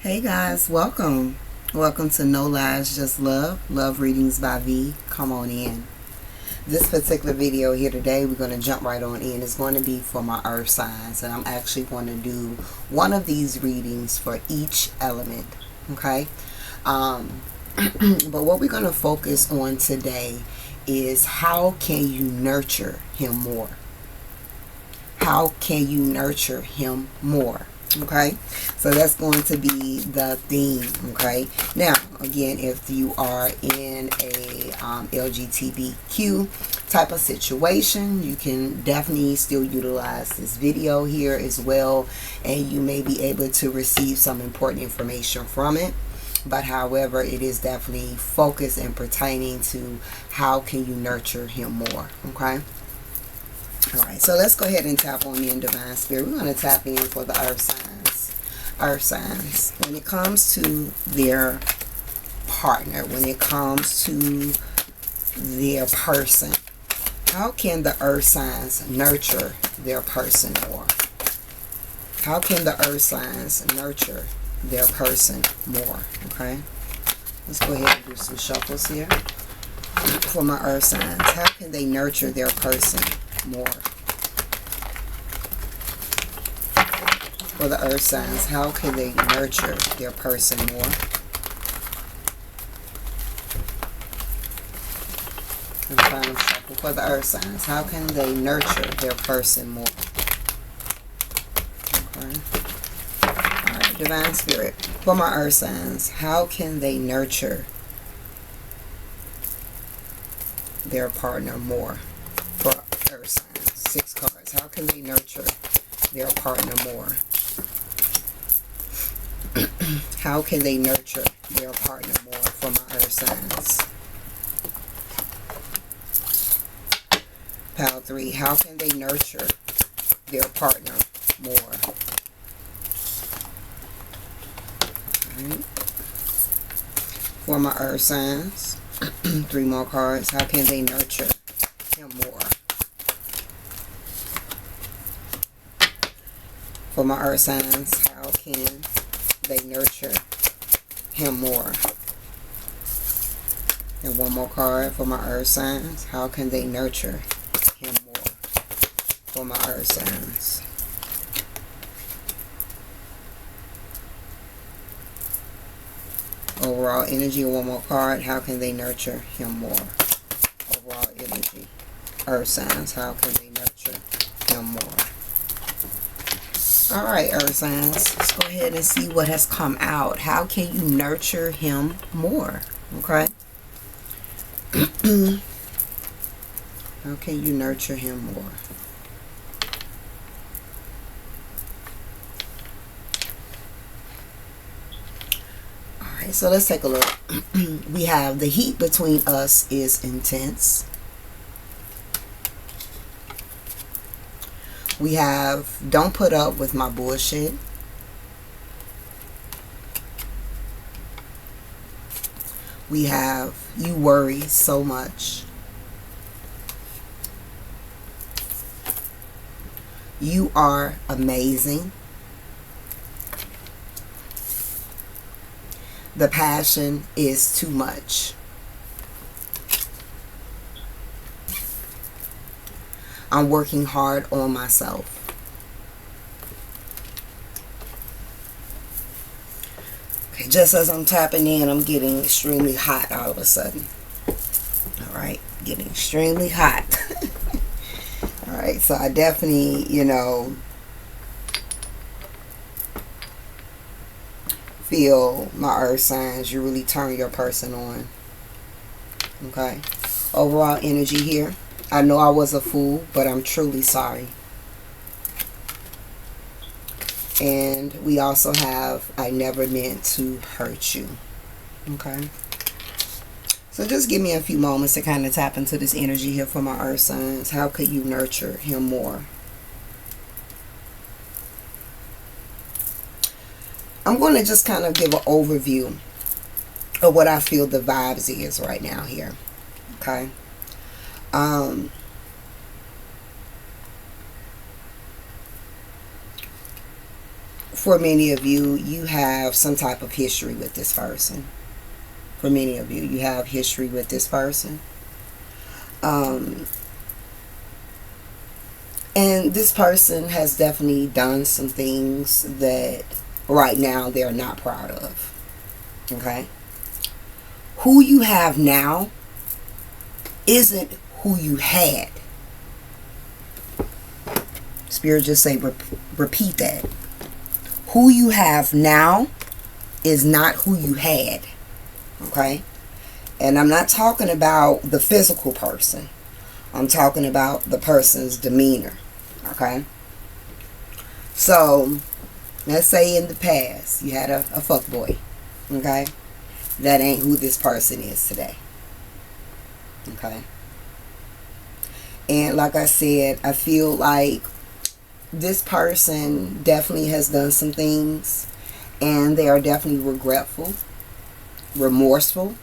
Hey guys, welcome to No Lies Just Love readings by V. Come on in. This particular video here today, we're going to jump right on in. It's going to be for my earth signs, and I'm actually going to do one of these readings for each element. Okay, but what we're going to focus on today is how can you nurture him more. How can you nurture him more? Okay, so that's going to be the theme. Okay, now again, if you are in a LGBTQ type of situation, you can definitely still utilize this video here as well, and you may be able to receive some important information from it. But however, it is definitely focused and pertaining to how can you nurture him more. Okay. Alright, so let's go ahead and tap on in, Divine Spirit. We're going to tap in for the earth signs. Earth signs. When it comes to their partner, when it comes to their person, how can the earth signs nurture their person more? How can the earth signs nurture their person more? Okay, let's go ahead and do some shuffles here. For my earth signs, how can they nurture their person more? For the earth signs, how can they nurture their person more? And final shuffle. For the earth signs, how can they nurture their person more? Okay. Alright, Divine Spirit. For my earth signs, how can they nurture their partner more? For earth signs, 6 cards. How can they nurture their partner more? How can they nurture their partner more for my earth signs? Pile 3. How can they nurture their partner more? Right. For my earth signs, 3 more cards. How can they nurture him more? For my earth signs, how can they nurture him more? And 1 more card for my earth signs. How can they nurture him more? For my earth signs. Overall energy, 1 more card. How can they nurture him more? Overall energy. Earth signs. How can they nurture him more? Alright, earth signs. Let's go ahead and see what has come out. How can you nurture him more? Okay. How can you nurture him more? Alright, so let's take a look. We have the heat between us is intense. We have don't put up with my bullshit. We have you worry so much. You are amazing. The passion is too much. I'm working hard on myself. Okay, just as I'm tapping in, I'm getting extremely hot all of a sudden. Alright, getting extremely hot. Alright, so I definitely, feel my earth signs. You really turn your person on. Okay, overall energy here. I know I was a fool, but I'm truly sorry. And we also have, I never meant to hurt you. Okay. So just give me a few moments to kind of tap into this energy here for my earth signs. How could you nurture him more? I'm going to just kind of give an overview of what I feel the vibes is right now here. Okay. for many of you, you have some type of history with this person. For many of you, you have history with this person. And this person has definitely done some things that right now they're not proud of. Okay? Who you have now isn't who you had. Spirit just say, repeat that. Who you have now is not who you had. Okay? And I'm not talking about the physical person. I'm talking about the person's demeanor. Okay? So, let's say in the past you had a fuckboy. Okay? That ain't who this person is today. Okay? And like I said, I feel like this person definitely has done some things, and they are definitely regretful, remorseful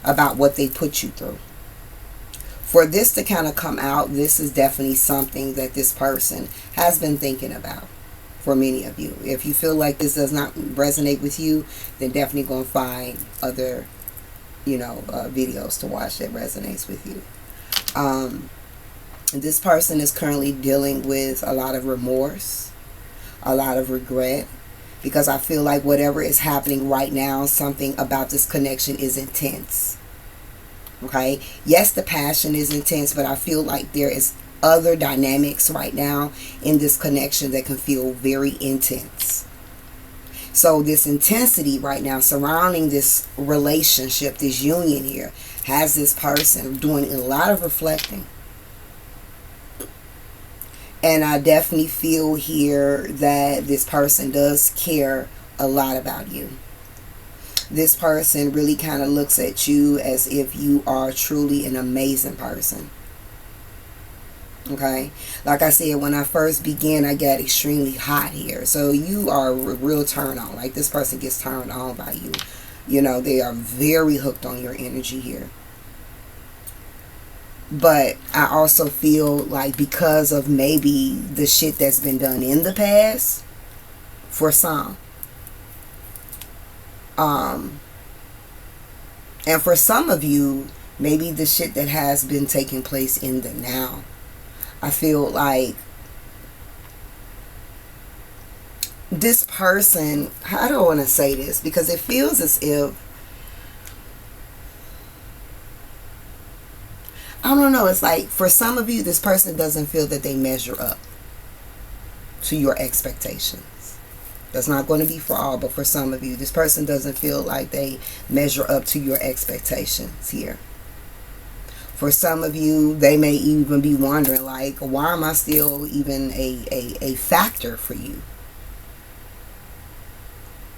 about what they put you through. For this to kind of come out, this is definitely something that this person has been thinking about for many of you. If you feel like this does not resonate with you, then definitely go and find other, videos to watch that resonates with you. This person is currently dealing with a lot of remorse, a lot of regret, because I feel like whatever is happening right now, something about this connection is intense. Okay? Yes, the passion is intense, but I feel like there is other dynamics right now in this connection that can feel very intense. So this intensity right now surrounding this relationship, this union here, has this person doing a lot of reflecting. And I definitely feel here that this person does care a lot about you. This person really kind of looks at you as if you are truly an amazing person. Okay? Like I said, when I first began, I got extremely hot here. So you are a real turn on. Like this person gets turned on by you. They are very hooked on your energy here. But I also feel like because of maybe the shit that's been done in the past, for some, and for some of you, maybe the shit that has been taking place in the now, I feel like this person, I don't want to say this because it feels as if, I don't know, it's like for some of you, this person doesn't feel that they measure up to your expectations. That's not going to be for all, but for some of you, this person doesn't feel like they measure up to your expectations here. For some of you, they may even be wondering, like, why am I still even a factor for you?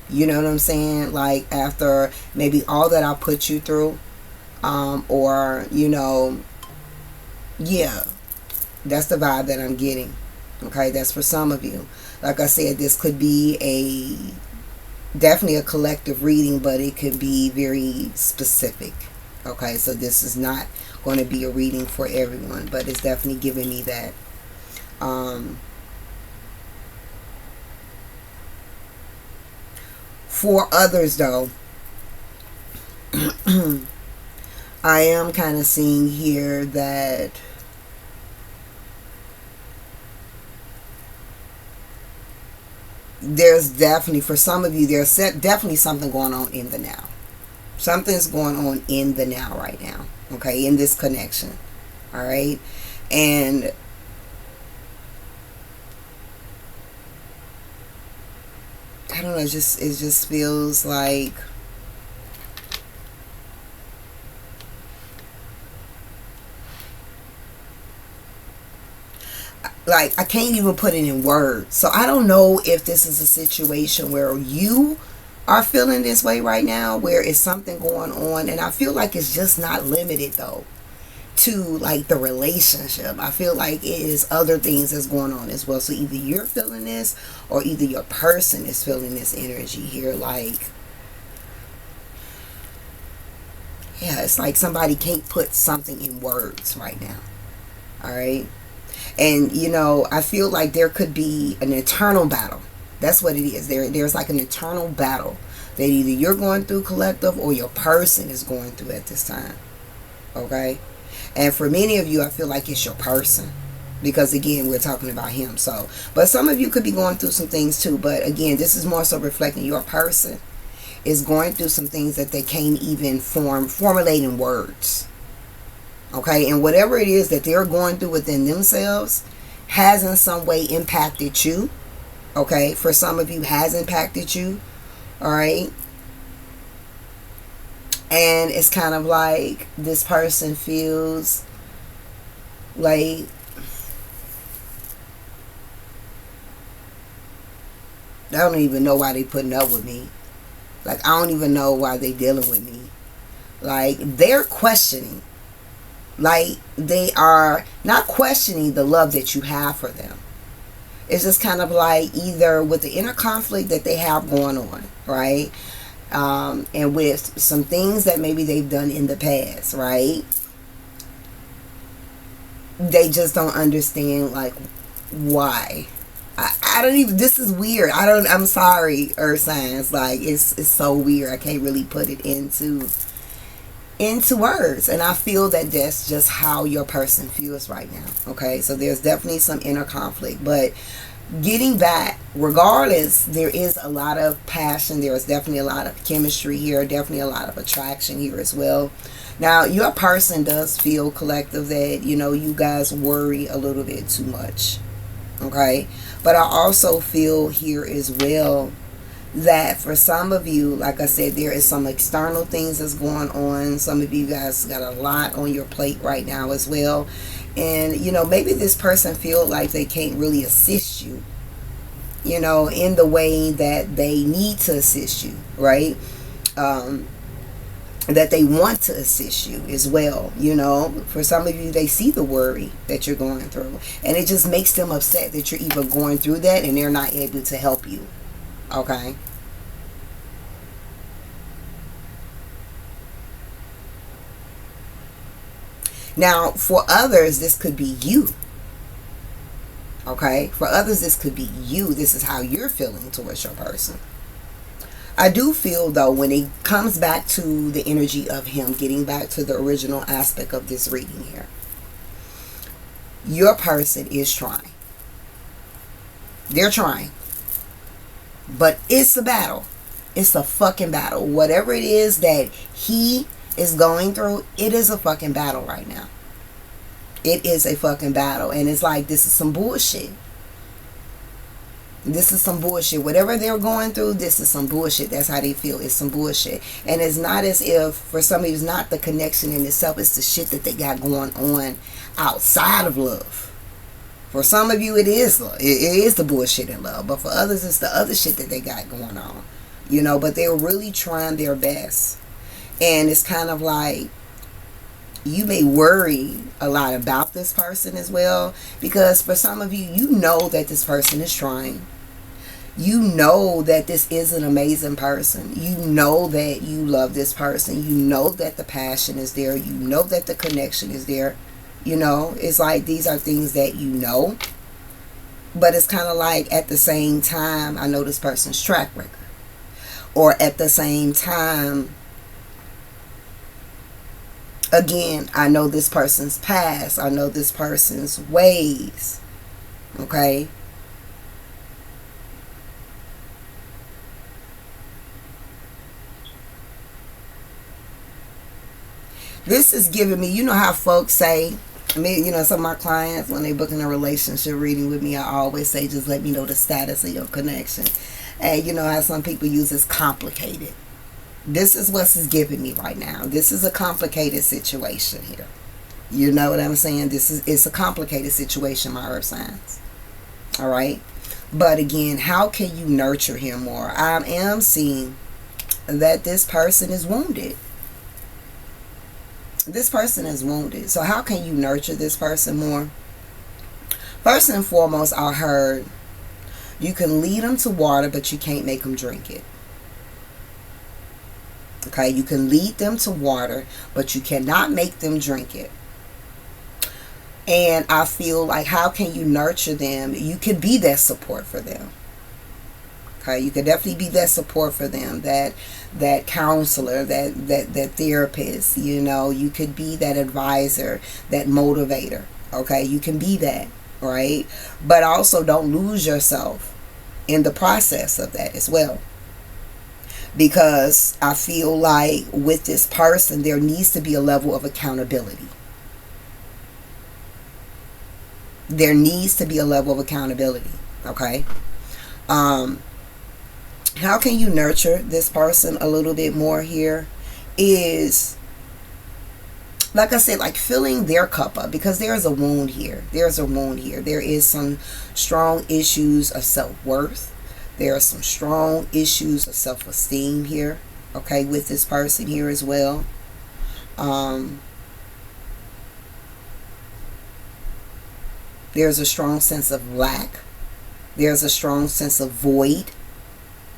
You know what I'm saying? Like, after maybe all that I put you through, yeah, that's the vibe that I'm getting. Okay, that's for some of you. Like I said, this could be definitely a collective reading, but it could be very specific. Okay, so this is not going to be a reading for everyone, but it's definitely giving me that. For others, though, I am kind of seeing here that there's definitely, for some of you, there's definitely something going on in the now. Something's going on in the now right now. Okay, in this connection. All right. And I don't know, it just feels like I can't even put it in words. So I don't know if this is a situation where you are feeling this way right now, where it's something going on, and I feel like it's just not limited though to like the relationship. I feel like it is other things that's going on as well. So either you're feeling this, or either your person is feeling this energy here. Like, yeah, it's like somebody can't put something in words right now. All right. And I feel like there could be an internal battle That's what it is. There's like an eternal battle that either you're going through, collective, or your person is going through at this time. Okay? And for many of you, I feel like it's your person. Because again, we're talking about him. So, but some of you could be going through some things too. But again, this is more so reflecting your person is going through some things that they can't even formulate in words. Okay? And whatever it is that they're going through within themselves has in some way impacted you. Okay? For some of you, has impacted you. Alright? And it's kind of like this person feels like I don't even know why they putting up with me. Like, I don't even know why they dealing with me. Like, they're questioning. Like, they are not questioning the love that you have for them. It's just kind of like either with the inner conflict that they have going on, right? And with some things that maybe they've done in the past, right? They just don't understand, like, why. I don't even, this is weird. I'm sorry, Earth Signs. Like, it's so weird. I can't really put it into words. And I feel that that's just how your person feels right now. Okay, so there's definitely some inner conflict. But getting back, regardless, there is a lot of passion. There is definitely a lot of chemistry here. Definitely a lot of attraction here as well. Now, your person does feel, collective, that, you know, you guys worry a little bit too much. Okay, but I also feel here as well that for some of you, like I said, there is some external things that's going on. Some of you guys got a lot on your plate right now as well. And, you know, maybe this person feel like they can't really assist you, you know, in the way that they need to assist you, right? That they want to assist you as well. You know, for some of you, they see the worry that you're going through, and it just makes them upset that you're even going through that and they're not able to help you. Okay? Now, for others, this could be you. Okay? For others, this could be you. This is how you're feeling towards your person. I do feel, though, when it comes back to the energy of him, getting back to the original aspect of this reading here, your person is trying. They're trying. But it's a battle. It's a fucking battle. Whatever it is that he is going through, it is a fucking battle right now. It is a fucking battle. And it's like, this is some bullshit. This is some bullshit. Whatever they're going through, this is some bullshit. That's how they feel. It's some bullshit. And it's not as if, for some of you, it's not the connection in itself. It's the shit that they got going on outside of love. For some of you, it is love. It is the bullshit in love. But for others, it's the other shit that they got going on. You know, but they're really trying their best. And it's kind of like, you may worry a lot about this person as well. Because for some of you, you know that this person is trying. You know that this is an amazing person. You know that you love this person. You know that the passion is there. You know that the connection is there. You know, it's like these are things that you know. But it's kind of like at the same time, I know this person's track record. Or at the same time, again, I know this person's past. I know this person's ways. Okay? This is giving me, you know how folks say, I mean, you know, some of my clients, when they booking a relationship reading with me, I always say, just let me know the status of your connection. And you know how some people use this complicated. This is what's giving me right now. This is a complicated situation here. You know what I'm saying? It's a complicated situation, my earth signs. All right? But again, how can you nurture him more? I am seeing that this person is wounded. This person is wounded. So how can you nurture this person more? First and foremost, I heard you can lead them to water, but you can't make them drink it. Okay, you can lead them to water, but you cannot make them drink it. And I feel like, how can you nurture them? You can be that support for them. Okay, you could definitely be that support for them, that counselor, that therapist. You know, you could be that advisor, that motivator. Okay, you can be that, right? But also don't lose yourself in the process of that as well. Because I feel like with this person, there needs to be a level of accountability. There needs to be a level of accountability. Okay. How can you nurture this person a little bit more here is, like I said, like filling their cup up, because there's a wound here. There's a wound here. There is some strong issues of self-worth. There are some strong issues of self-esteem here, okay, with this person here as well. There's a strong sense of lack. There's a strong sense of void,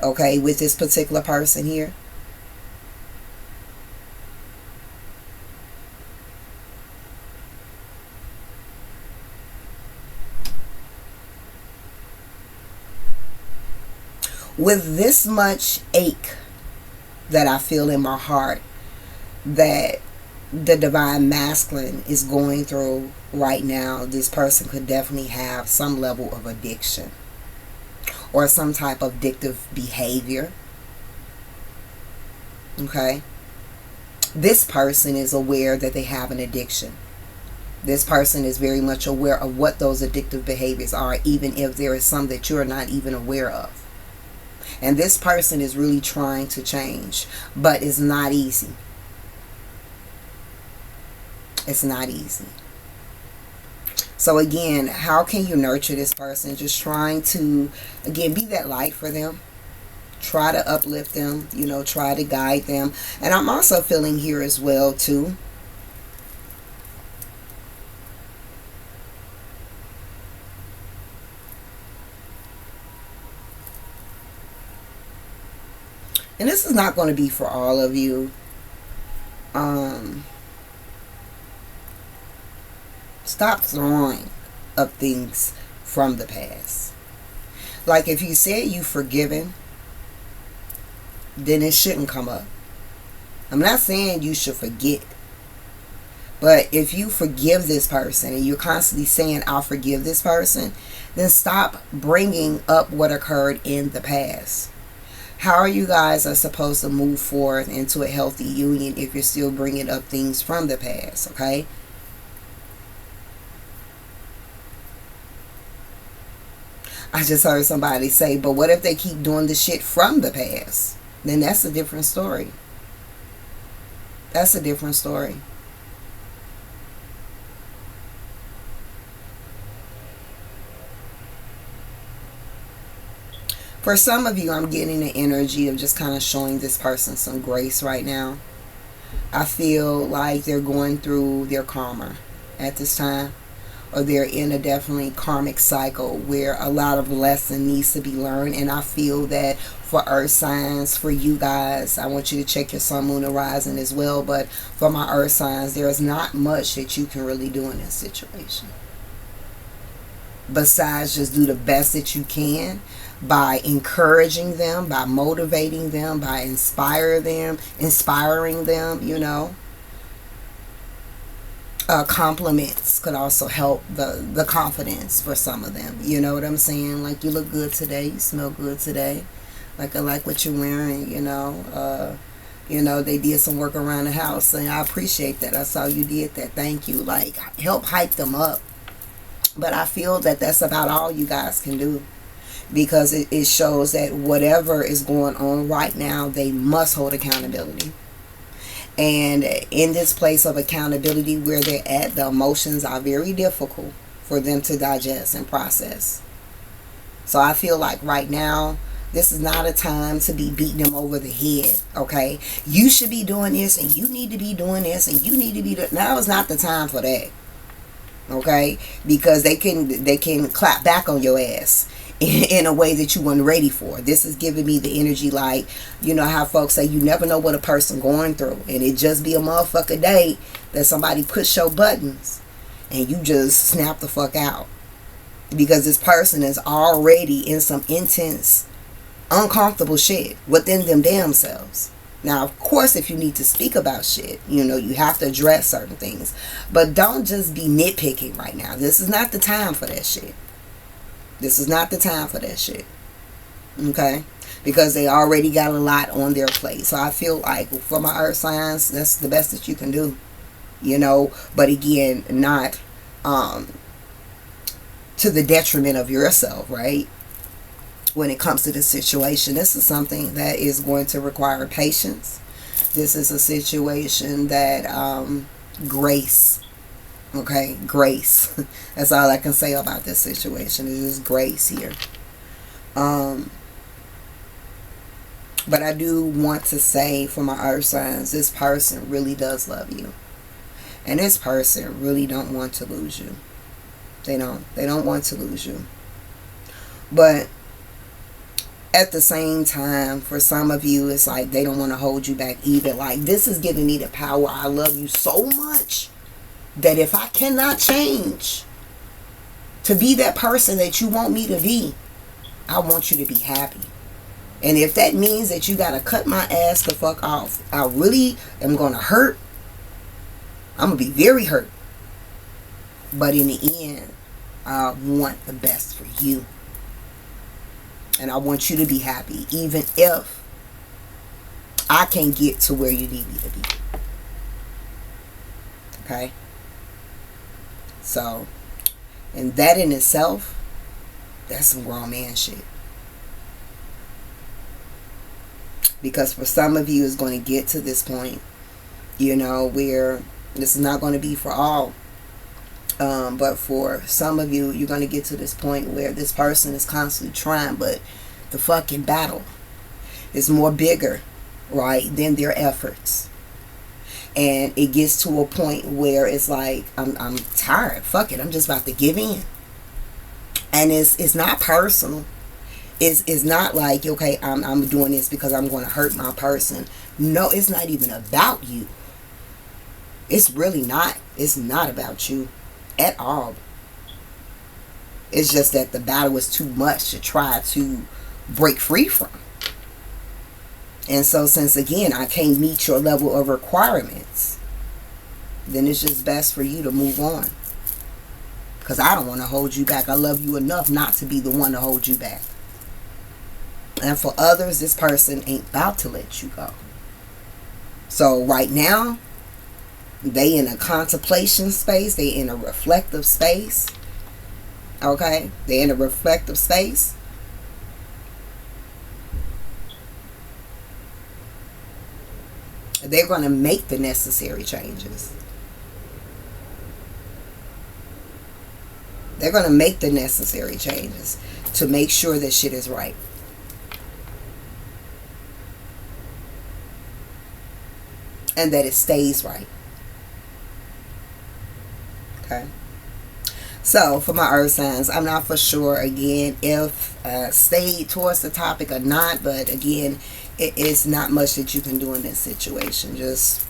okay, with this particular person here. With this much ache that I feel in my heart that the divine masculine is going through right now, this person could definitely have some level of addiction or some type of addictive behavior. Okay? This person is aware that they have an addiction. This person is very much aware of what those addictive behaviors are, even if there is some that you're not even aware of. And this person is really trying to change, but it's not easy. It's not easy. So again, how can you nurture this person? Just trying to, again, be that light for them. Try to uplift them, you know, try to guide them. And I'm also feeling here as well, too, and this is not going to be for all of you. Stop throwing up things from the past. Like if you said you've forgiven, then it shouldn't come up. I'm not saying you should forget. But if you forgive this person and you're constantly saying, I'll forgive this person, then stop bringing up what occurred in the past. How are you guys are supposed to move forward into a healthy union if you're still bringing up things from the past, okay? I just heard somebody say, but what if they keep doing the shit from the past? Then that's a different story. That's a different story. For some of you, I'm getting the energy of just kind of showing this person some grace right now. I feel like they're going through their karma at this time, or they're in a definitely karmic cycle where a lot of lesson needs to be learned. And I feel that for earth signs, for you guys, I want you to check your sun, moon, and rising as well. But for my earth signs, there is not much that you can really do in this situation besides just do the best that you can by encouraging them, by motivating them, by inspiring them, you know. Compliments could also help the confidence for some of them. You know what I'm saying? Like, you look good today, you smell good today. Like, I like what you're wearing, you know. They did some work around the house, and I appreciate that. I saw you did that. Thank you. Like, help hype them up. But I feel that that's about all you guys can do, because it shows that whatever is going on right now, they must hold accountability. And in this place of accountability where they're at, the emotions are very difficult for them to digest and process. So I feel like right now, this is not a time to be beating them over the head, okay? You should be doing this, and you need to be doing this, and you need to be doing... Now is not the time for that, okay? Because they can clap back on your ass in a way that you weren't ready for. This is giving me the energy like, you know how folks say you never know what a person going through, and it just be a motherfucker day that somebody push your buttons and you just snap the fuck out, because this person is already in some intense uncomfortable shit within them damn selves. Now, of course, if you need to speak about shit, you know, you have to address certain things. But don't just be nitpicking right now. This is not the time for that shit. This is not the time for that shit. Okay? Because they already got a lot on their plate. So I feel like for my earth signs, that's the best that you can do. You know, but again, not to the detriment of yourself, right? When it comes to this situation, this is something that is going to require patience. This is a situation that grace, okay, grace. That's all I can say about this situation. It's just grace here. But I do want to say for my earth signs, this person really does love you, and this person really don't want to lose you. They don't want to lose you. But at the same time, for some of you, it's like they don't want to hold you back either. Like, this is giving me the power. I love you so much that if I cannot change to be that person that you want me to be, I want you to be happy. And if that means that you got to cut my ass the fuck off, I really am going to hurt. I'm going to be very hurt. But in the end, I want the best for you. And I want you to be happy, even if I can't get to where you need me to be. Okay? So, and that in itself, that's some grown man shit. Because for some of you, it's going to get to this point, you know, where this is not going to be for all. But for some of you, you're going to get to this point where this person is constantly trying, but the fucking battle is more bigger, right, than their efforts. And it gets to a point where it's like, I'm tired. Fuck it. I'm just about to give in. And it's not personal. It's not like, okay, I'm doing this because I'm going to hurt my person. No, it's not even about you. It's really not. It's not about you at all. It's just that the battle is too much to try to break free from. And so since, again, I can't meet your level of requirements, then it's just best for you to move on. Because I don't want to hold you back. I love you enough not to be the one to hold you back. And for others, this person ain't about to let you go. So right now, they in a contemplation space. They in a reflective space. Okay? They in a reflective space. They're going to make the necessary changes. They're going to make the necessary changes to make sure that shit is right. And that it stays right. Okay. So for my earth signs, I'm not for sure again if stayed towards the topic or not, but again, it's not much that you can do in this situation. Just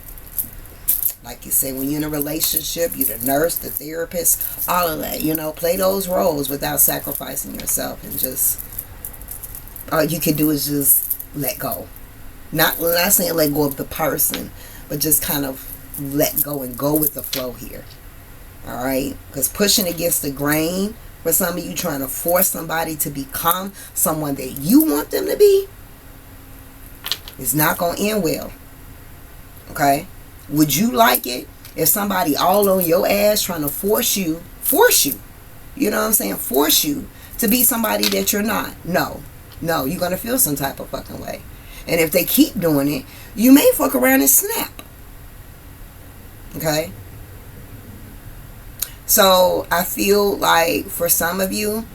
like you say, when you're in a relationship, you're the nurse, the therapist, all of that, you know, play those roles without sacrificing yourself, and just all you can do is just let go. Not saying let go of the person, but just kind of let go and go with the flow here. All right? Because pushing against the grain, for some of you trying to force somebody to become someone that you want them to be, is not going to end well. Okay? Would you like it if somebody all on your ass trying to force you, you know what I'm saying, force you to be somebody that you're not? No, you're going to feel some type of fucking way. And if they keep doing it, you may fuck around and snap. Okay? So I feel like for some of you,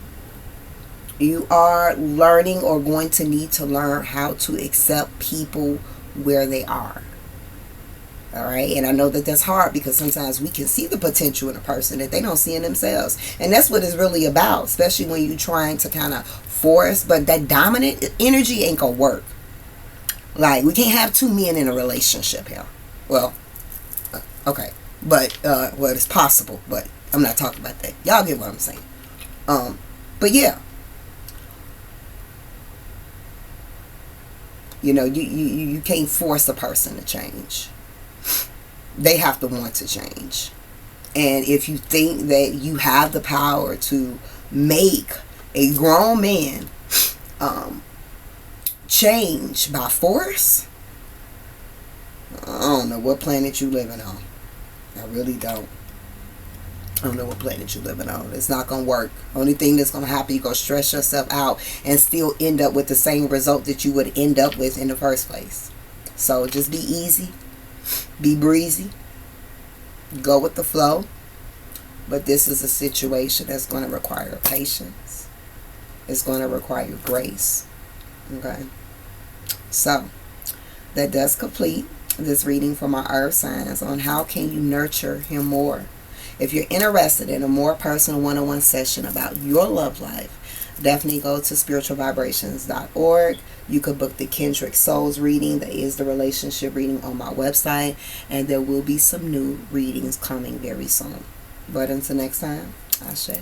you are learning or going to need to learn how to accept people where they are. All right? And I know that that's hard because sometimes we can see the potential in a person that they don't see in themselves. And that's what it's really about, especially when you're trying to kind of force. But that dominant energy ain't going to work. Like, we can't have two men in a relationship here. Well, okay. But, well, it's possible. But I'm not talking about that. Y'all get what I'm saying. But yeah. You can't force a person to change. They have to want to change. And if you think that you have the power to make a grown man change by force, I don't know what planet you living on. I really don't. I don't know what planet you're living on. It's not going to work. Only thing that's going to happen, you're going to stress yourself out and still end up with the same result that you would end up with in the first place. So just be easy. Be breezy. Go with the flow. But this is a situation that's going to require patience. It's going to require grace. Okay? So that does complete this reading for my earth signs on how can you nurture him more. If you're interested in a more personal one-on-one session about your love life, definitely go to spiritualvibrations.org. You could book the Kendrick Souls reading. That is the relationship reading on my website. And there will be some new readings coming very soon. But until next time, Ashe.